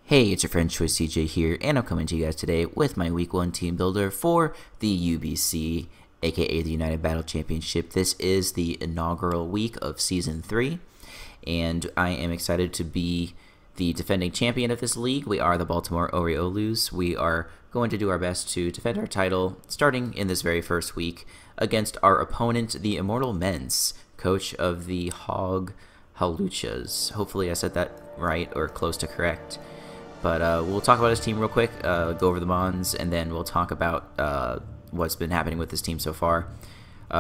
Hey, it's your friend Choice CJ here, and I'm coming to you guys today with my Week 1 team builder for the UBC, aka the United Battle Championship. This is the inaugural week of Season 3, and I am excited to be the defending champion of this league. We are the Baltimore Oriolus. We are going to do our best to defend our title, starting in this very first week, against our opponent, the ImmortalMence, coach of the Hague Hawluchas. Hopefully I said that right or close to correct. But we'll talk about his team real quick, go over the mons, and then we'll talk about what's been happening with this team so far.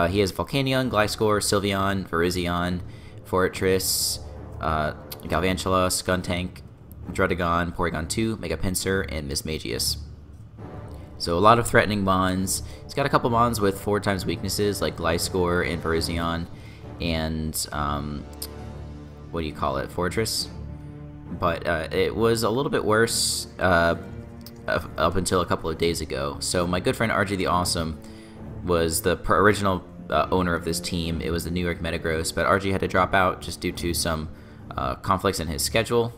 He has Volcanion, Gliscor, Sylveon, Virizion, Fortress, Galvantula, Skuntank, Druddigon, Porygon 2, Mega Pinsir, and Mismagius. So a lot of threatening mons. He's got a couple mons with 4 times weaknesses like Gliscor and Virizion, and what do you call it, Fortress? But it was a little bit worse up until a couple of days ago. So my good friend RG the Awesome was the original owner of this team. It was the New York Metagross, but RG had to drop out just due to some conflicts in his schedule,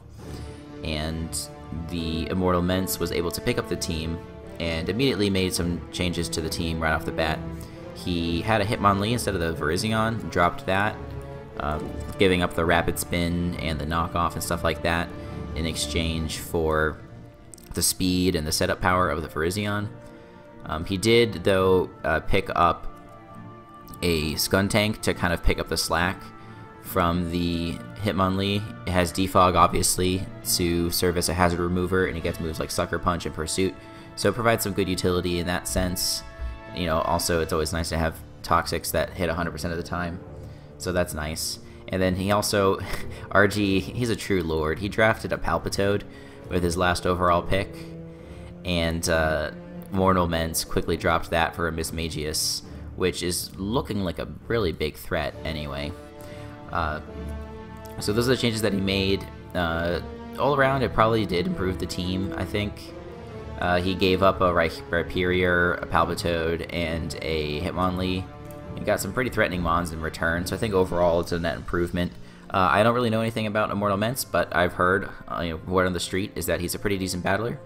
and the ImmortalMence was able to pick up the team and immediately made some changes to the team right off the bat. He had a Hitmonlee instead of the Virizion, dropped that, giving up the rapid spin and the knockoff and stuff like that in exchange for the speed and the setup power of the Virizion. He did, though, pick up a Skuntank to kind of pick up the slack from the Hitmonlee. It has Defog, obviously, to serve as a hazard remover, and he gets moves like Sucker Punch and Pursuit, so it provides some good utility in that sense. You know, also, it's always nice to have Toxics that hit 100% of the time. So that's nice. And then he also, RG, he's a true lord. He drafted a Palpitoad with his last overall pick, and ImmortalMence quickly dropped that for a Mismagius, which is looking like a really big threat anyway. So those are the changes that he made. All around, it probably did improve the team, I think. He gave up a Rhyperior, a Palpitoad, and a Hitmonlee. He got some pretty threatening mons in return, so I think overall it's a net improvement. I don't really know anything about ImmortalMence, but I've heard, word on the street is that he's a pretty decent battler.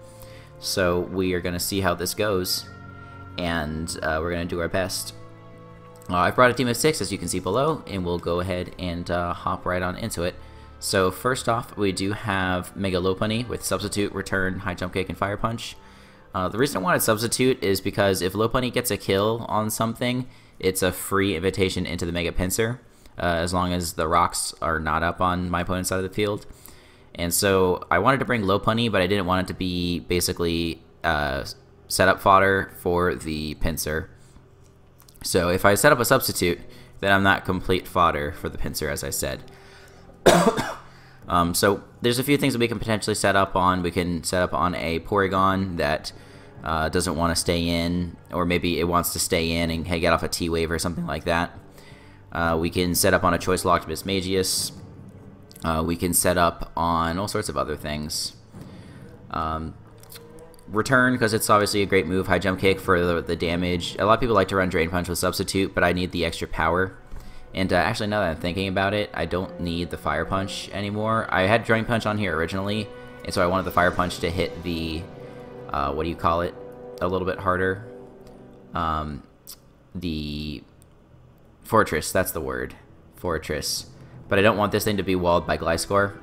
So we are going to see how this goes, and we're going to do our best. I've brought a team of 6, as you can see below, and we'll go ahead and hop right on into it. So first off, we do have Mega Lopunny with Substitute, Return, High Jump Kick, and Fire Punch. The reason I wanted Substitute is because if Lopunny gets a kill on something, it's a free invitation into the Mega Pinsir, as long as the rocks are not up on my opponent's side of the field. And so I wanted to bring Lopunny, but I didn't want it to be basically setup fodder for the Pinsir. So if I set up a Substitute, then I'm not complete fodder for the Pinsir, as I said. So there's a few things that we can potentially set up on. We can set up on a Porygon that doesn't want to stay in, or maybe it wants to stay in and get off a T-Wave or something like that. We can set up on a Choice Locked Mismagius. We can set up on all sorts of other things. Return, because it's obviously a great move. High Jump Kick for the damage. A lot of people like to run Drain Punch with Substitute, but I need the extra power. And actually, now that I'm thinking about it, I don't need the Fire Punch anymore. I had Drain Punch on here originally, and so I wanted the Fire Punch to hit the, what do you call it, a little bit harder. The Fortress, that's the word. Fortress. But I don't want this thing to be walled by Gliscor.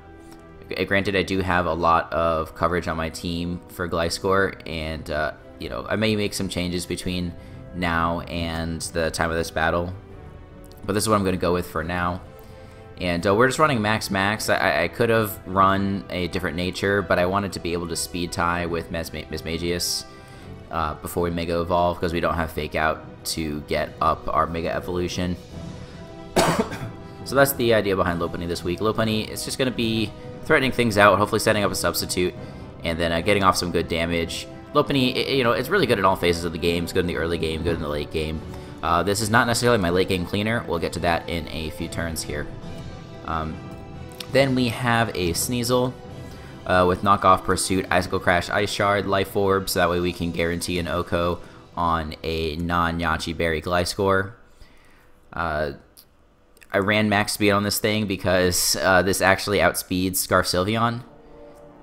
Granted, I do have a lot of coverage on my team for Gliscor, and, I may make some changes between now and the time of this battle. But this is what I'm going to go with for now. And we're just running Max. I could have run a different nature, but I wanted to be able to speed tie with Mismagius before we Mega Evolve, because we don't have Fake Out to get up our Mega Evolution. So that's the idea behind Lopunny this week. Lopunny is just going to be threatening things out, hopefully setting up a Substitute, and then getting off some good damage. Lopunny, it's really good in all phases of the game. It's good in the early game, good in the late game. This is not necessarily my late game cleaner. We'll get to that in a few turns here. Then we have a Sneasel with Knockoff, Pursuit, Icicle Crash, Ice Shard, Life Orb, so that way we can guarantee an Oko on a non-Yachi Berry Gliscor. I ran max speed on this thing because this actually outspeeds Scarf Sylveon.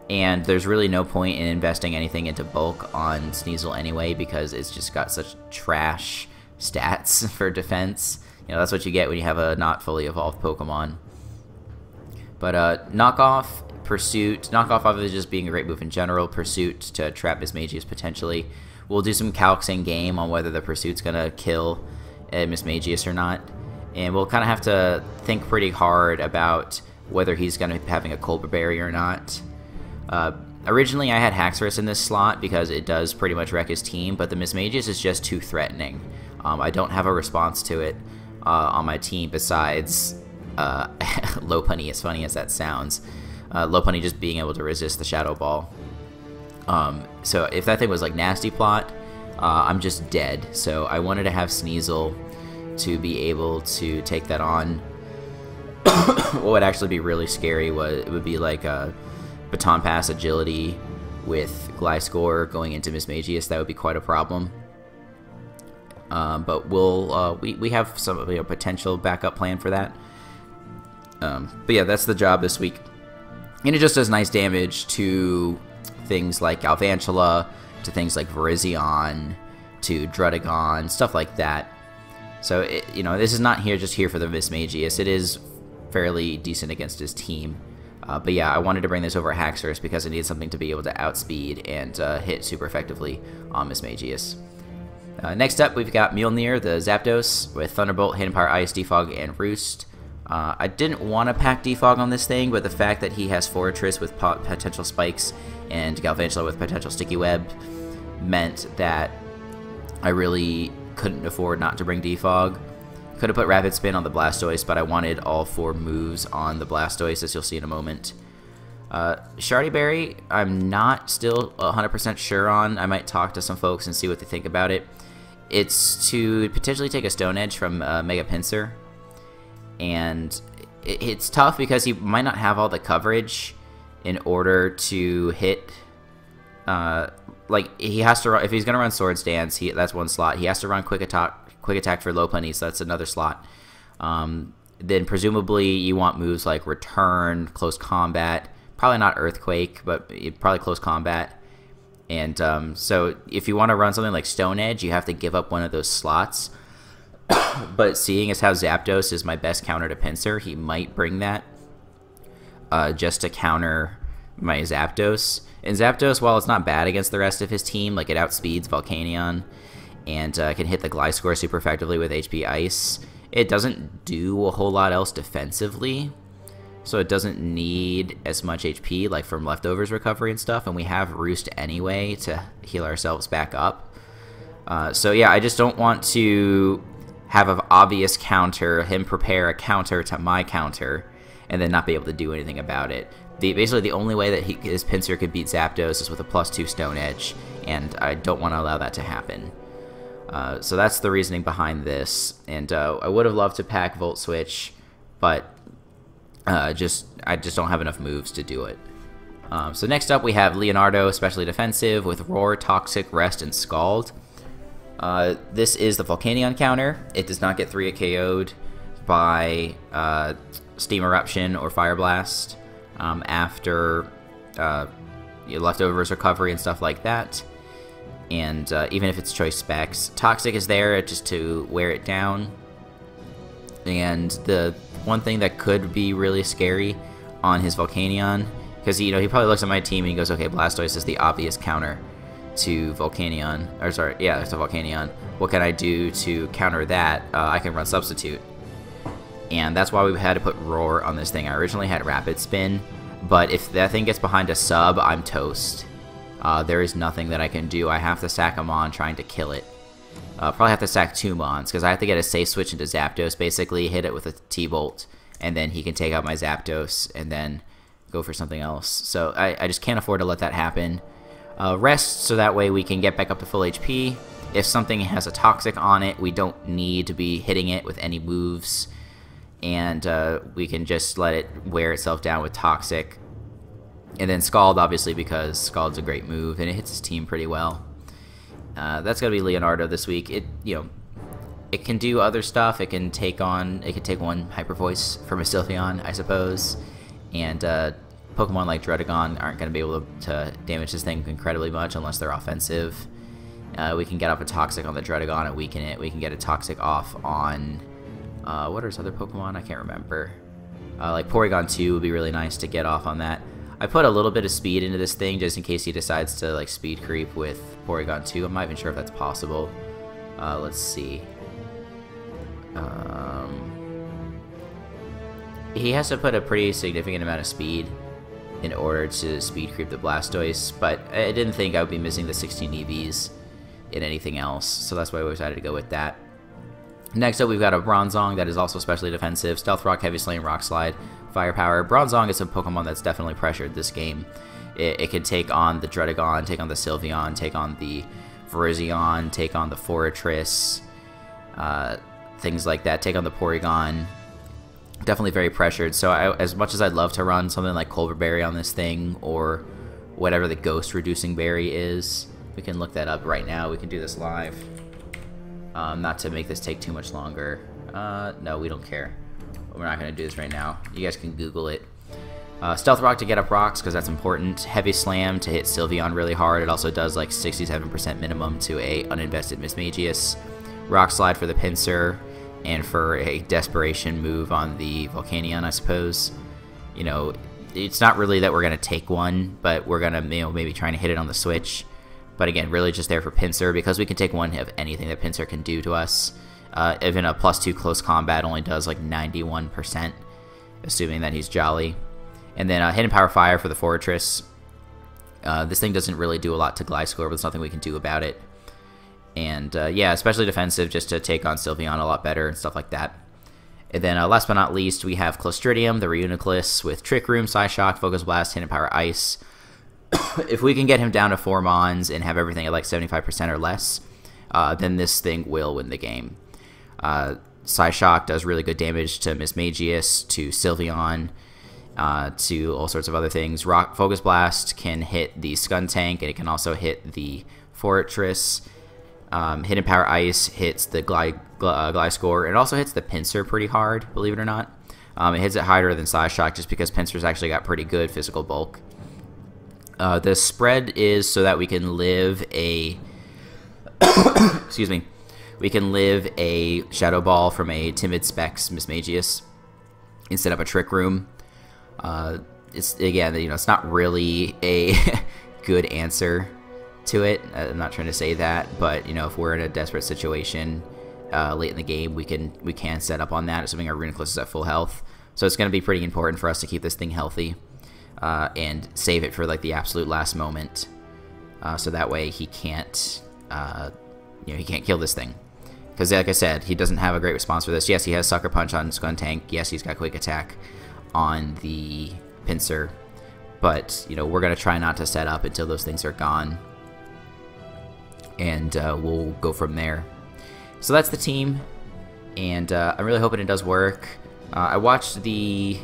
And there's really no point in investing anything into bulk on Sneasel anyway, because it's just got such trash stats for defense. You know, that's what you get when you have a not fully evolved Pokemon. But Knockoff, Pursuit. Knockoff obviously just being a great move in general. Pursuit to trap Mismagius potentially. We'll do some calcs in game on whether the Pursuit's going to kill Mismagius or not. And we'll kind of have to think pretty hard about whether he's going to be having a Colbur Berry or not. Originally I had Haxorus in this slot because it does pretty much wreck his team, but the Mismagius is just too threatening. I don't have a response to it on my team besides Lopunny, as funny as that sounds. Lopunny just being able to resist the Shadow Ball. So if that thing was like Nasty Plot, I'm just dead. So I wanted to have Sneasel to be able to take that on. What would actually be really scary would be like a Baton Pass Agility with Gliscor going into Mismagius. That would be quite a problem. But we have some potential backup plan for that. But yeah, that's the job this week. And it just does nice damage to things like Galvantula, to things like Virizion, to Druddigon, stuff like that. So, this is not just here for the Mismagius. It is fairly decent against his team. But yeah, I wanted to bring this over Haxorus because I needed something to be able to outspeed and hit super effectively on Mismagius. Next up, we've got Mjolnir, the Zapdos, with Thunderbolt, Hidden Power Ice, Defog, and Roost. I didn't want to pack Defog on this thing, but the fact that he has Fortress with potential spikes and Galvantula with potential Sticky Web meant that I really couldn't afford not to bring Defog. Could have put Rapid Spin on the Blastoise, but I wanted all 4 moves on the Blastoise, as you'll see in a moment. Shardy Berry, I'm not still 100% sure on. I might talk to some folks and see what they think about it. It's to potentially take a Stone Edge from Mega Pinsir. And it's tough because he might not have all the coverage in order to hit. Like he has to run, if he's gonna run Swords Dance, that's one slot. He has to run Quick Attack for Lopunny, so that's another slot. Then presumably you want moves like Return, Close Combat, probably not Earthquake, but probably Close Combat. And so if you want to run something like Stone Edge, you have to give up one of those slots. But seeing as how Zapdos is my best counter to Pinsir, he might bring that just to counter my Zapdos. And Zapdos, while it's not bad against the rest of his team, like it outspeeds Volcanion and can hit the Gliscor super effectively with HP Ice, it doesn't do a whole lot else defensively. So it doesn't need as much HP like from Leftovers recovery and stuff, and we have Roost anyway to heal ourselves back up. So yeah, I just don't want to have an obvious counter, him prepare a counter to my counter, and then not be able to do anything about it. Basically, the only way that his Pinsir could beat Zapdos is with a +2 Stone Edge, and I don't want to allow that to happen. So that's the reasoning behind this, and I would have loved to pack Volt Switch, but I just don't have enough moves to do it. So next up we have Leonardo, especially defensive, with Roar, Toxic, Rest, and Scald. This is the Volcanion counter. It does not get 3 KO'd by Steam Eruption or Fire Blast after your Leftovers recovery and stuff like that. And even if it's choice specs, Toxic is there just to wear it down. And the one thing that could be really scary on his Volcanion, because he probably looks at my team and he goes, okay, Blastoise is the obvious counter to Volcanion, or sorry, yeah, it's a Volcanion. What can I do to counter that? I can run Substitute. And that's why we had to put Roar on this thing. I originally had Rapid Spin, but if that thing gets behind a sub, I'm toast. There is nothing that I can do. I have to sack a Mon trying to kill it. Probably have to sack 2 Mons, because I have to get a safe switch into Zapdos, basically hit it with a T-Bolt, and then he can take out my Zapdos, and then go for something else. So I just can't afford to let that happen. Rest, so that way we can get back up to full HP. If something has a Toxic on it, we don't need to be hitting it with any moves, and we can just let it wear itself down with Toxic. And then Scald, obviously, because Scald's a great move, and it hits his team pretty well. That's gonna be Leonardo this week. It can do other stuff. It can take one Hyper Voice from a Sylveon, I suppose, and Pokemon like Druddigon aren't going to be able to damage this thing incredibly much unless they're offensive. We can get off a Toxic on the Druddigon and weaken it. We can get a Toxic off on, what are his other Pokemon? I can't remember. Like Porygon 2 would be really nice to get off on that. I put a little bit of speed into this thing just in case he decides to like speed creep with Porygon 2. I'm not even sure if that's possible. Let's see. He has to put a pretty significant amount of speed in order to speed creep the Blastoise, but I didn't think I would be missing the 16 EVs in anything else, so that's why we decided to go with that. Next up, we've got a Bronzong that is also specially defensive. Stealth Rock, Heavy Slam, Rock Slide, Firepower. Bronzong is a Pokemon that's definitely pressured this game. It can take on the Druddigon, take on the Sylveon, take on the Virizion, take on the Forretress, things like that, take on the Porygon. Definitely very pressured, so as much as I'd love to run something like Culver Berry on this thing, or whatever the Ghost Reducing Berry is, we can look that up right now. We can do this live. Not to make this take too much longer. No, we don't care. We're not going to do this right now. You guys can Google it. Stealth Rock to get up rocks, because that's important. Heavy Slam to hit Sylveon really hard. It also does like 67% minimum to a uninvested Mismagius. Rock Slide for the Pinsir, and for a Desperation move on the Volcanion, I suppose. You know, it's not really that we're going to take one, but we're going to, you know, maybe trying to hit it on the switch. But again, really just there for Pinsir, because we can take one of anything that Pinsir can do to us. Even a +2 close combat only does like 91%, assuming that he's Jolly. And then Hidden Power Fire for the Forretress. This thing doesn't really do a lot to Gliscor, but there's nothing we can do about it. And yeah, especially defensive, just to take on Sylveon a lot better and stuff like that. And then last but not least, we have Clostridium, the Reuniclus, with Trick Room, Psyshock, Focus Blast, Hidden Power Ice. If we can get him down to 4 Mons and have everything at like 75% or less, then this thing will win the game. Psyshock does really good damage to Mismagius, to Sylveon, to all sorts of other things. Focus Blast can hit the Skuntank, and it can also hit the Forretress. Hidden Power Ice hits the Gliscor. It also hits the Pinsir pretty hard, believe it or not. It hits it harder than Psyshock just because Pinsir's actually got pretty good physical bulk. The spread is so that we can live a excuse me, we can live a Shadow Ball from a Timid Specs Mismagius instead of a Trick Room. It's, again, you know, it's not really a good answer to it. I'm not trying to say that, but you know, if we're in a desperate situation late in the game, we can set up on that, assuming our Reuniclus is at full health. So it's going to be pretty important for us to keep this thing healthy and save it for like the absolute last moment, so that way he can't, you know, he can't kill this thing. Because like I said, he doesn't have a great response for this. Yes, he has Sucker Punch on Skuntank. Yes, he's got Quick Attack on the Pinsir. But, you know, we're going to try not to set up until those things are gone. And we'll go from there. So that's the team. And I'm really hoping it does work. I watched the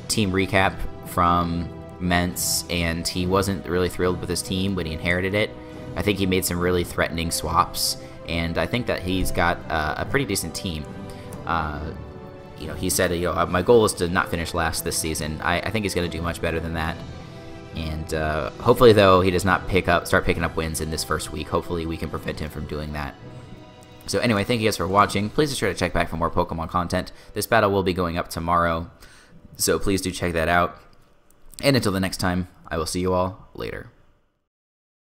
team recap from Mence, and he wasn't really thrilled with his team when he inherited it. I think he made some really threatening swaps, and I think that he's got a pretty decent team. You know, he said, you know, my goal is to not finish last this season. I think he's going to do much better than that. And hopefully, though, he does not start picking up wins in this first week. Hopefully, we can prevent him from doing that. So anyway, thank you guys for watching. Please be sure to check back for more Pokemon content. This battle will be going up tomorrow, so please do check that out. And until the next time, I will see you all later.